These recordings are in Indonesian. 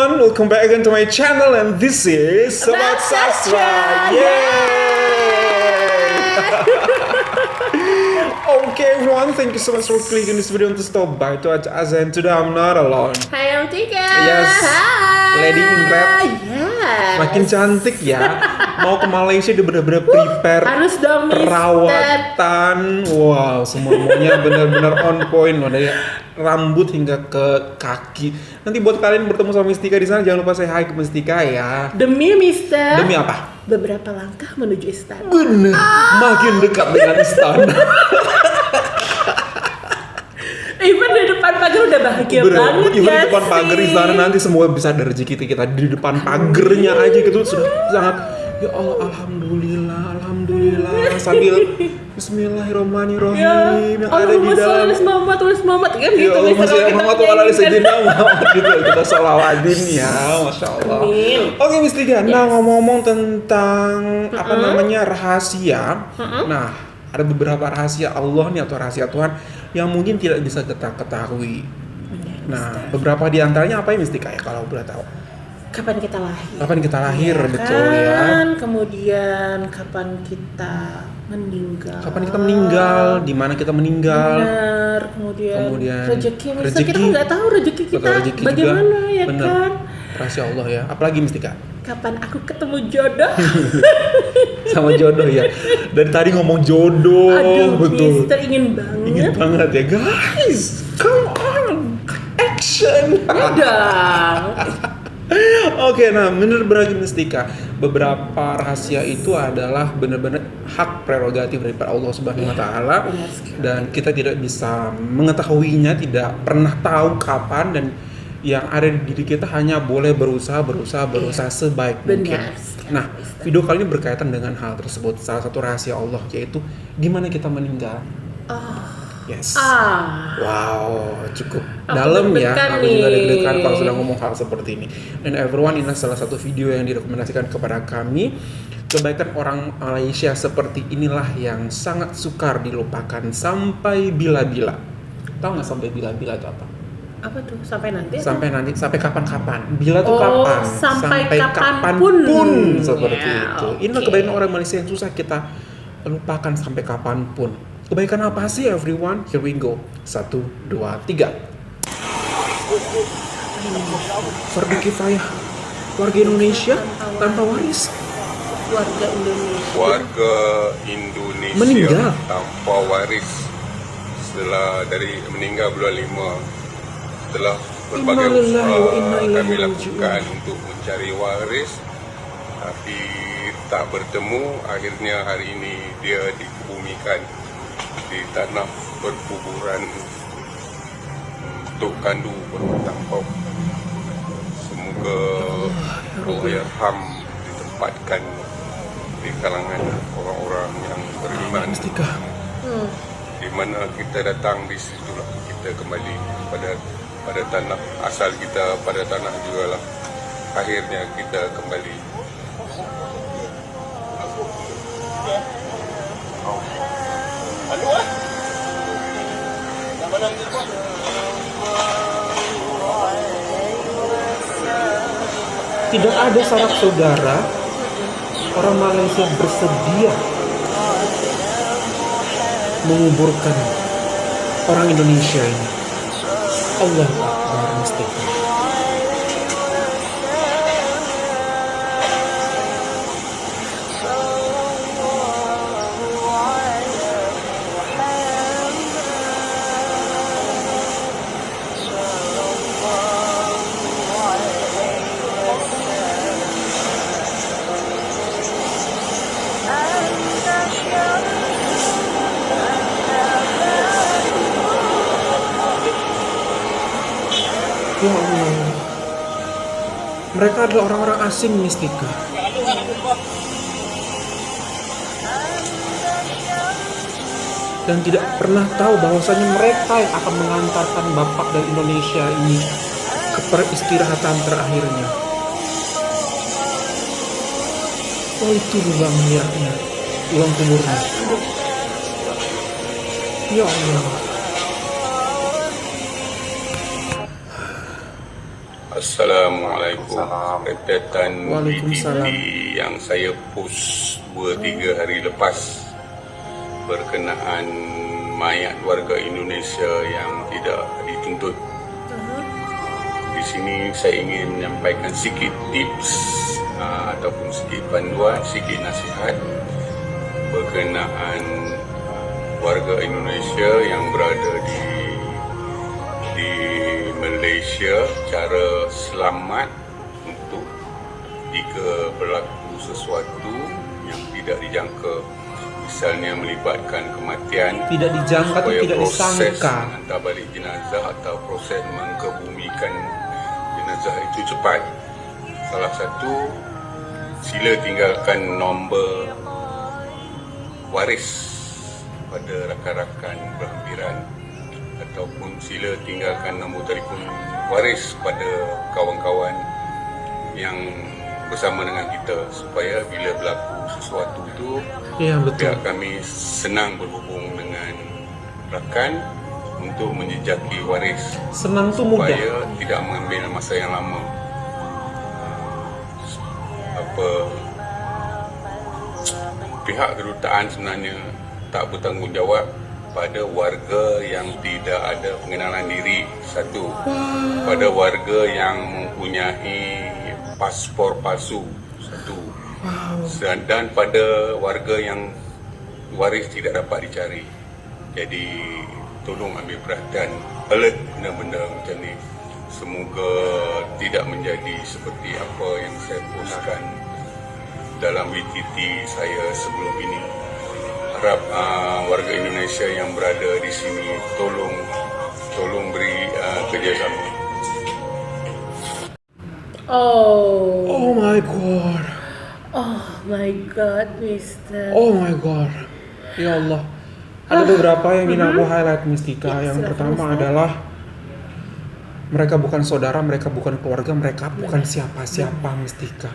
everyone, welcome back again to my channel and this is Sobat Sastra. Okay everyone, thank you so much for clicking this video untuk stop by to watch us, and today I'm not alone. Hai, I'm Tika. Yes, Hai. Lady in Red. Yes. Makin cantik ya. Mau ke Malaysia udah bener-bener prepare harus dong, Mister. perawatan. Wow, semuanya bener-bener on point loh, dari rambut hingga ke kaki. Nanti buat kalian bertemu sama Mistika di sana, jangan lupa say hi ke Mistika ya. Demi Mister. Demi apa? Beberapa langkah menuju istana. Bener, makin dekat dengan istana. Even di depan pagar udah bahagia banget Even ya di depan pagar sih? istana nanti semua bisa ada rezeki kita di depan pagernya aja gitu sudah sangat. Ya Allah, alhamdulillah sambil Bismillahirrahmanirrahim yang ada di dalam. Tulis Muhammad kan Ya gitu. Allah, Mister, masih kalau kita Muhammad wa ala nyanyikan. sayyidina Muhammad gitu kita sholawatin ya, masya Allah. Amin. Oke Miss Tiga, nah Yes. ngomong tentang apa namanya rahasia. Nah, ada beberapa rahasia Allah nih atau rahasia Tuhan yang mungkin tidak bisa kita ketahui. Nah, beberapa di antaranya apa ya Miss Tiga ya kalau boleh tahu? Kapan kita lahir? Kapan kita lahir, Ya betul kan? ya. Kemudian kapan kita meninggal? Kapan kita meninggal, di mana kita meninggal. Benar. Kemudian rezeki. rezeki. Kita kan nggak tahu rezeki kita Betul, rezeki bagaimana juga. ya Bener. kan? Rahasia Allah ya. Apalagi Mistika? Kapan aku ketemu jodoh? Sama jodoh ya. Dari tadi ngomong jodoh, Aduh, betul. Mister ingin banget. Ingin banget ya guys. Come on, action. Udah. Oke, nah menurut beragi Mistika, beberapa rahasia itu adalah benar-benar hak prerogatif daripada Allah Subhanahu wa taala, benar sekali. dan kita tidak bisa mengetahuinya, tidak pernah tahu kapan, dan yang ada di diri kita hanya boleh berusaha sebaik mungkin. Benar sekali, Nah, Mister. video kali ini berkaitan dengan hal tersebut. Salah satu rahasia Allah yaitu di mana kita meninggal. Yes. Wow, cukup Aku dalam ya. deg-degan Aku juga nih. deg-degan kalau sudah ngomong hal seperti ini. Dan everyone, ini salah satu video yang direkomendasikan kepada kami. Kebaikan orang Malaysia seperti inilah yang sangat sukar dilupakan sampai bila-bila. Tahu nggak sampai bila-bila itu apa? Apa tuh? Sampai nanti? Sampai kapan-kapan. Bila tuh Oh, kapan? sampai kapanpun seperti Ya, itu. oke. Inilah kebaikan orang Malaysia yang susah kita lupakan sampai kapanpun. Kebaikan apa sih everyone? Here we go. 1, 2, 3. Fardu kifayah. Warga Indonesia tanpa waris. Warga Indonesia. Warga Indonesia Meninggal. tanpa waris setelah dari meninggal bulan 5, setelah berbagai Inna lillahi wa inna usaha ilaihi kami raji'un. lakukan untuk mencari waris, tapi tak bertemu. Akhirnya hari ini dia dikebumikan di tanah perkuburan Tok Kandu Bertangkap. Semoga Allahyarham ditempatkan di kalangan orang-orang yang beriman, Mistika. di mana kita datang di situlah kita kembali pada tanah asal kita, pada tanah jugalah akhirnya kita kembali. Tidak ada sanak saudara orang Malaysia bersedia menguburkan orang Indonesia ini. Allah Akbar Mistika. Ya Allah, mereka adalah orang-orang asing Mistika. Dan tidak pernah tahu bahwasanya mereka yang akan mengantarkan Bapak dan Indonesia ini ke peristirahatan terakhirnya. Oh, itu lubang liarnya, lubang kuburnya. Ya Allah. Assalamualaikum. Rentetan Waalaikumsalam. BTT yang saya post 2-3 hari lepas berkenaan mayat warga Indonesia yang tidak dituntut. Di sini saya ingin menyampaikan sedikit tips ataupun sedikit panduan, sedikit nasihat berkenaan warga Indonesia yang berada di Malaysia, cara selamat untuk jika berlaku sesuatu yang tidak dijangka, misalnya melibatkan kematian, Tidak dijangka atau supaya tidak proses disangka. menghantar balik jenazah atau proses mengkebumikan jenazah itu cepat. Salah satu, sila tinggalkan nombor waris pada rakan-rakan berhampiran, ataupun sila tinggalkan nombor telefon waris pada kawan-kawan yang bersama dengan kita, supaya bila berlaku sesuatu itu Iya, betul. pihak kami senang berhubung dengan rakan untuk menjejaki waris Senang tuh mudah. supaya tidak mengambil masa yang lama. Pihak kedutaan sebenarnya tak bertanggungjawab pada warga yang tidak ada pengenalan diri, satu. Pada warga yang mempunyai paspor palsu, satu. Dan pada warga yang waris tidak dapat dicari. Jadi tolong ambil perhatian, alert benda-benda macam ni. Semoga tidak menjadi seperti apa yang saya postkan dalam BTT saya sebelum ini. Harap warga Indonesia yang berada di sini tolong beri kerjasama. Oh Oh my god. my god, Mister. Oh my god. Ya Allah. Ada beberapa yang ingin aku highlight, Mistika. Ya, Yang silakan, pertama Mister. adalah mereka bukan saudara, mereka bukan keluarga, mereka bukan siapa-siapa, Mistika.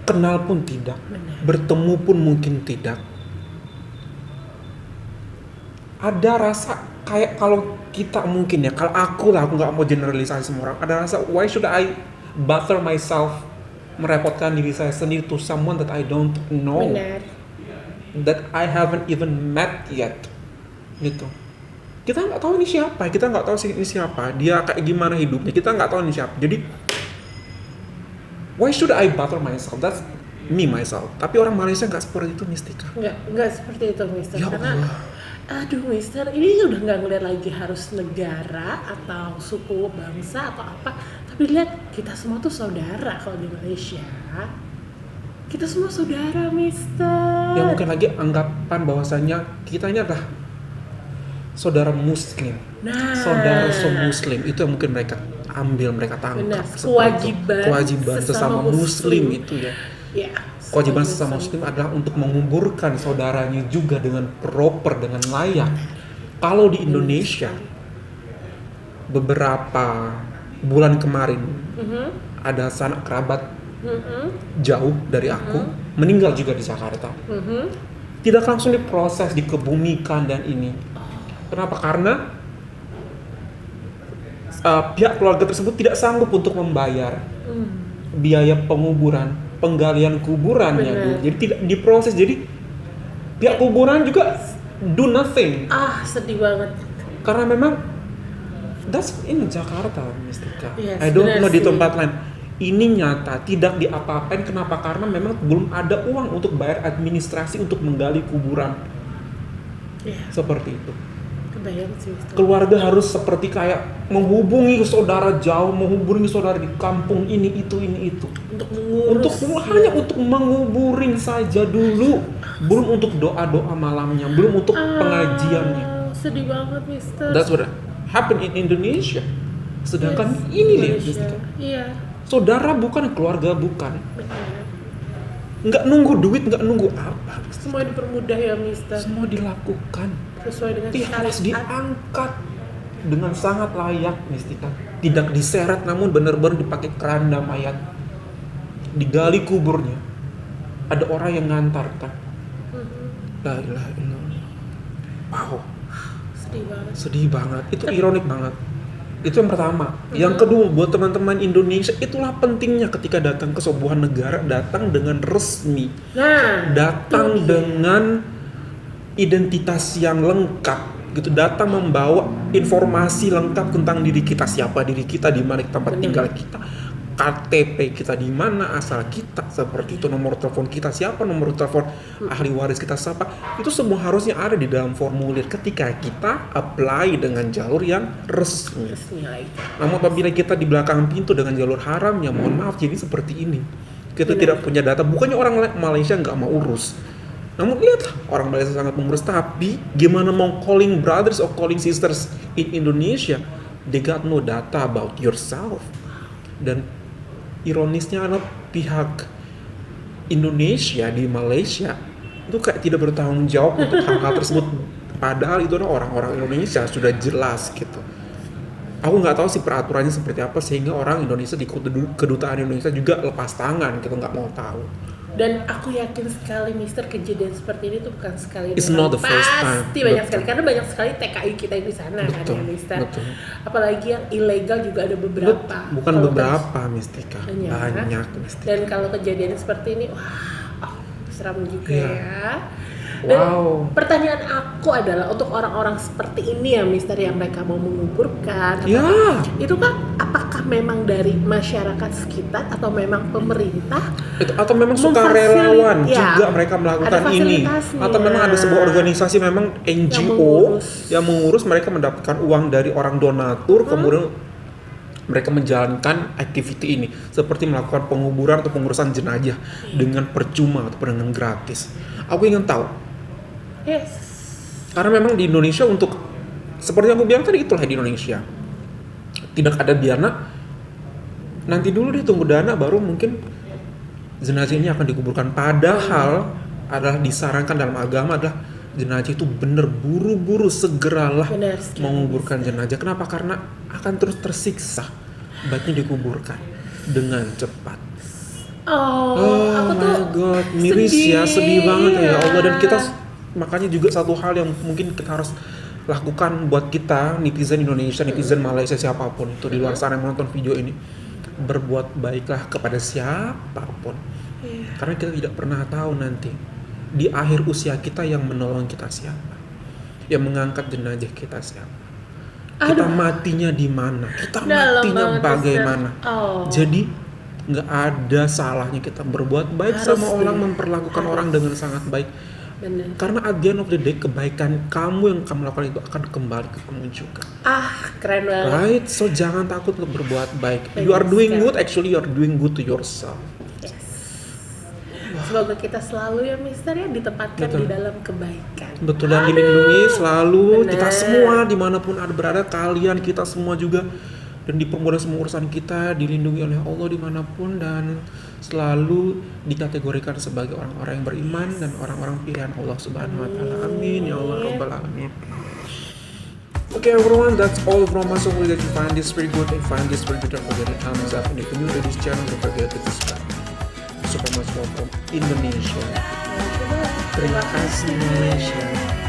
Kenal pun tidak, Benar. bertemu pun mungkin tidak. Ada rasa kayak kalau kita mungkin ya, kalau aku nggak mau generalisasi semua orang. Ada rasa, why should I bother myself, merepotkan diri saya sendiri to someone that I don't know, Benar. that I haven't even met yet, gitu. Kita nggak tahu ini siapa, kita nggak tahu ini siapa, dia kayak gimana hidupnya, kita nggak tahu ini siapa. Jadi why should I bother myself? That's me myself. Tapi orang Malaysia nggak seperti itu, Mistika. Nggak seperti itu, Mister. Ya Karena Allah. aduh, Mister, ini udah nggak ngeliat lagi harus negara atau suku, bangsa atau apa. Tapi lihat, kita semua tuh saudara kalau di Malaysia. Kita semua saudara, Mister. Ya mungkin lagi anggapan bahwasanya kita ini adalah saudara Muslim, Nah, saudara Muslim, itu yang mungkin mereka ambil, mereka tangkap. benar. seperti itu. Kewajiban sesama Muslim itu ya. Ya. Kewajiban sesama Muslim adalah untuk menguburkan saudaranya juga dengan proper, dengan layak. Kalau di Indonesia, beberapa bulan kemarin ada sanak kerabat jauh dari aku meninggal juga di Jakarta. Tidak langsung diproses, dikebumikan dan ini. Kenapa? Karena pihak keluarga tersebut tidak sanggup untuk membayar biaya penguburan, penggalian kuburannya Benar. dulu. Jadi tidak diproses. Jadi pihak kuburan juga do nothing. Sedih banget. Karena memang that's in Jakarta, Mistika. Yes, I don't benar know di sih. tempat lain. Ini nyata, tidak diapa-apain. Kenapa? Karena memang belum ada uang untuk bayar administrasi untuk menggali kuburan. Ya, Seperti itu. kebayang sih, Mister. Keluarga harus seperti kayak menghubungi saudara jauh, menghubungi saudara di kampung ini itu. Untuk mengurus. Hanya untuk menguburin saja dulu, belum untuk doa-doa malamnya, belum untuk pengajiannya. Sedih banget, Mister. That's what happened in Indonesia. Sedangkan Yes, ini nih, Indonesia. Iya, saudara bukan, keluarga bukan. benar. Nggak nunggu duit, nggak nunggu apa. Semua dipermudah ya, Mister. Semua dilakukan. Sesuai dengan Harus syariat. diangkat dengan sangat layak, Mistika. Tidak diseret, namun benar-benar dipakai keranda mayat. Digali kuburnya. Ada orang yang ngantarkan. La ilaha illallah. Wow, Sedih banget. sedih banget. Itu ironik banget. Itu yang pertama. Yang kedua, buat teman-teman Indonesia, itulah pentingnya ketika datang ke sebuah negara, datang dengan resmi. Nah, Datang itu dia. dengan identitas yang lengkap gitu, datang membawa informasi lengkap tentang diri kita, siapa diri kita, di mana tempat Bener. tinggal kita, KTP kita di mana, asal kita seperti itu, nomor telepon kita siapa, nomor telepon ahli waris kita siapa, itu semua harusnya ada di dalam formulir ketika kita apply dengan jalur yang resmi. Resmi lagi. Namun apabila kita di belakang pintu dengan jalur haram, ya mohon maaf, jadi seperti ini. Kita Benar. tidak punya data. Bukannya orang Malaysia nggak mau urus. Namun lihatlah, orang Malaysia sangat mengurus. Tapi gimana mau calling brothers or calling sisters in Indonesia? They got no data about yourself. Dan ironisnya adalah pihak Indonesia di Malaysia itu kayak tidak bertanggung jawab untuk hal-hal tersebut. Padahal itu adalah orang-orang Indonesia, sudah jelas gitu. Aku nggak tahu sih peraturannya seperti apa sehingga orang Indonesia di kedutaan Indonesia juga lepas tangan gitu, nggak mau tahu. Dan aku yakin sekali Mister, kejadian seperti ini tuh bukan sekali It's doang. not the first time. Pasti banyak Betul. sekali, karena banyak sekali TKI kita di sana kan Betul, ya Mister. betul. Apalagi yang ilegal juga ada beberapa. Bukan Kalau beberapa, Mistika. Banyak. Banyak, Mistika. Dan kalau kejadian seperti ini, wah, seram juga Iya. ya. Dan Wow. pertanyaan aku adalah untuk orang-orang seperti ini ya Mister, yang mereka mau menguburkan, Ya. itu kan apakah memang dari masyarakat sekitar atau memang pemerintah Atau memang Memfasilitasi, sukarelawan ya. juga mereka melakukan Ada ini, fasilitasnya. atau memang ada sebuah organisasi memang NGO mengurus. yang mengurus, mereka mendapatkan uang dari orang donatur, kemudian mereka menjalankan aktiviti ini seperti melakukan penguburan atau pengurusan jenazah dengan percuma atau dengan gratis. Aku ingin tahu, yes. karena memang di Indonesia untuk seperti yang aku bilang tadi, itulah di Indonesia tidak ada dana. Nanti dulu deh, tunggu dana baru mungkin jenazah ini akan dikuburkan. Padahal adalah disarankan dalam agama adalah jenazah itu benar buru-buru segeralah Benar sekali, menguburkan jenazah. Kenapa? Karena akan terus tersiksa. Baiknya dikuburkan dengan cepat. Oh, aku tuh my god, miris ya, sedih banget ya Allah. Dan kita makanya juga satu hal yang mungkin kita harus lakukan buat kita netizen Indonesia, netizen Malaysia, siapapun itu di luar sana yang menonton video ini, berbuat baiklah kepada siapapun. Karena kita tidak pernah tahu nanti di akhir usia kita yang menolong kita siapa, yang mengangkat jenazah kita siapa, kita Aduh. matinya di mana, kita Dalam matinya banget, bagaimana. Mister. Oh. Jadi nggak ada salahnya kita berbuat baik Harus sama deh. orang, memperlakukan Harus. orang dengan sangat baik. Bener. Karena at the end of the day, kebaikan kamu yang kamu lakukan itu akan kembali ke kamu juga. Keren banget. Right? So jangan takut untuk berbuat baik. You Benar are doing sekali. good, actually you are doing good to yourself. Yes. Semoga kita selalu ya Mister ya ditempatkan Betul. di dalam kebaikan. Betul, dan dilindungi selalu Benar. kita semua dimanapun ada berada, kalian, kita semua juga, dan dipermudah semua urusan kita, dilindungi oleh Allah dimanapun, dan selalu dikategorikan sebagai orang-orang yang beriman dan orang-orang pilihan Allah Subhanahu wa Ta'ala. Amin ya Allah Rabbal Alamin. Okay everyone, that's all from us. Hopefully that you find this very good. If you find this very good, don't forget to thumbs up, and if you're new to this channel, don't forget to subscribe. Super much love from Indonesia. Terima kasih Malaysia.